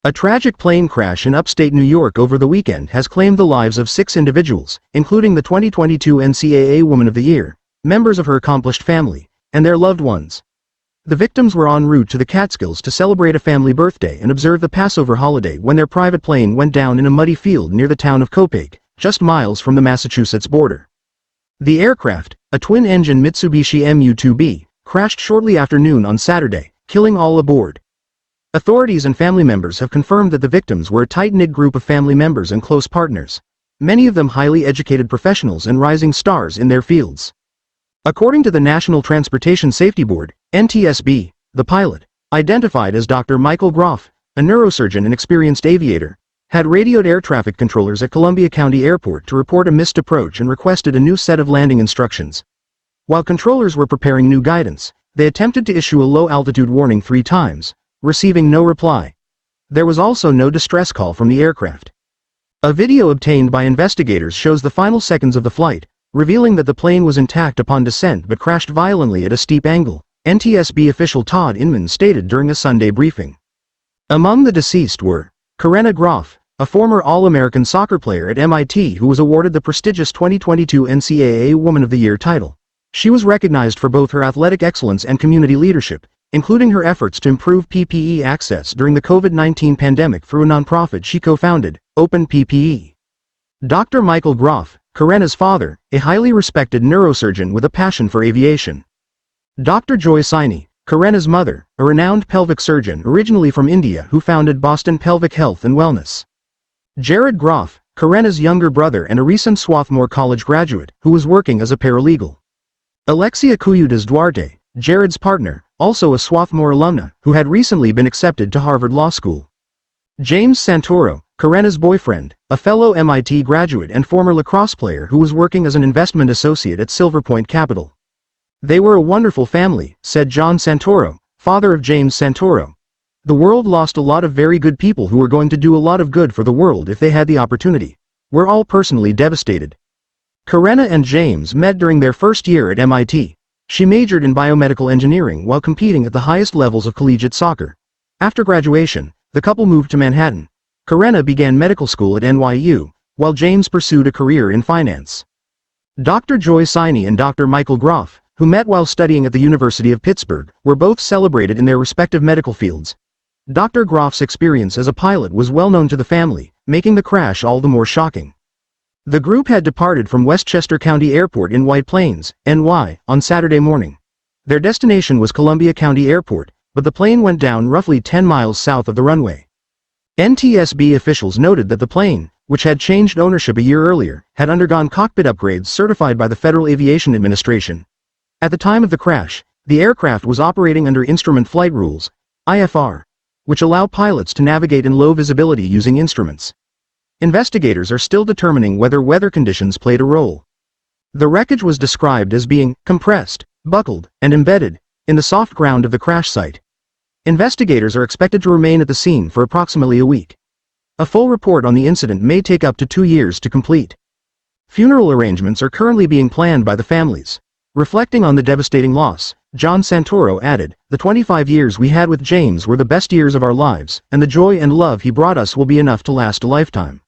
A tragic plane crash in upstate New York over the weekend has claimed the lives of 6 individuals, including the 2022 NCAA Woman of the Year, members of her accomplished family, and their loved ones. The victims were en route to the Catskills to celebrate a family birthday and observe the Passover holiday when their private plane went down in a muddy field near the town of Copake, just miles from the Massachusetts border. The aircraft, a twin-engine Mitsubishi MU-2B, crashed shortly after noon on Saturday, killing all aboard. Authorities and family members have confirmed that the victims were a tight-knit group of family members and close partners, many of them highly educated professionals and rising stars in their fields. According to the National Transportation Safety Board, NTSB, the pilot, identified as Dr. Michael Groff, a neurosurgeon and experienced aviator, had radioed air traffic controllers at Columbia County Airport to report a missed approach and requested a new set of landing instructions. While controllers were preparing new guidance, they attempted to issue a low-altitude warning 3 times, receiving no reply. There was also no distress call from the aircraft. A video obtained by investigators shows the final seconds of the flight, revealing that the plane was intact upon descent but crashed violently at a steep angle, NTSB official Todd Inman stated during a Sunday briefing. Among the deceased were Groff, a former All-American soccer player at MIT who was awarded the prestigious 2022 NCAA Woman of the Year title. She was recognized for both her athletic excellence and community leadership, including her efforts to improve PPE access during the COVID-19 pandemic through a nonprofit she co-founded, Open PPE. Dr. Michael Groff, Karena's father, a highly respected neurosurgeon with a passion for aviation. Dr. Joy Saini, Karena's mother, a renowned pelvic surgeon originally from India who founded Boston Pelvic Health and Wellness. Jared Groff, Karena's younger brother and a recent Swarthmore College graduate who was working as a paralegal. Alexia Cuyudas Duarte, Jared's partner, also a Swarthmore alumna who had recently been accepted to Harvard Law School. James Santoro, Karena's boyfriend, a fellow MIT graduate and former lacrosse player who was working as an investment associate at Silver Point Capital. They were a wonderful family, said John Santoro, father of James Santoro. The world lost a lot of very good people who were going to do a lot of good for the world if they had the opportunity. We're all personally devastated. Karena and James met during their first year at MIT. She majored in biomedical engineering while competing at the highest levels of collegiate soccer. After graduation, the couple moved to Manhattan. Karena began medical school at NYU, while James pursued a career in finance. Dr. Joy Saini and Dr. Michael Groff, who met while studying at the University of Pittsburgh, were both celebrated in their respective medical fields. Dr. Groff's experience as a pilot was well known to the family, making the crash all the more shocking. The group had departed from Westchester County Airport in White Plains, NY, on Saturday morning. Their destination was Columbia County Airport, but the plane went down roughly 10 miles south of the runway. NTSB officials noted that the plane, which had changed ownership a year earlier, had undergone cockpit upgrades certified by the Federal Aviation Administration. At the time of the crash, the aircraft was operating under Instrument Flight Rules, IFR, which allow pilots to navigate in low visibility using instruments. Investigators are still determining whether weather conditions played a role. The wreckage was described as being compressed, buckled, and embedded in the soft ground of the crash site. Investigators are expected to remain at the scene for approximately a week. A full report on the incident may take up to 2 years to complete. Funeral arrangements are currently being planned by the families. Reflecting on the devastating loss, John Santoro added, "The 25 years we had with James were the best years of our lives, and the joy and love he brought us will be enough to last a lifetime."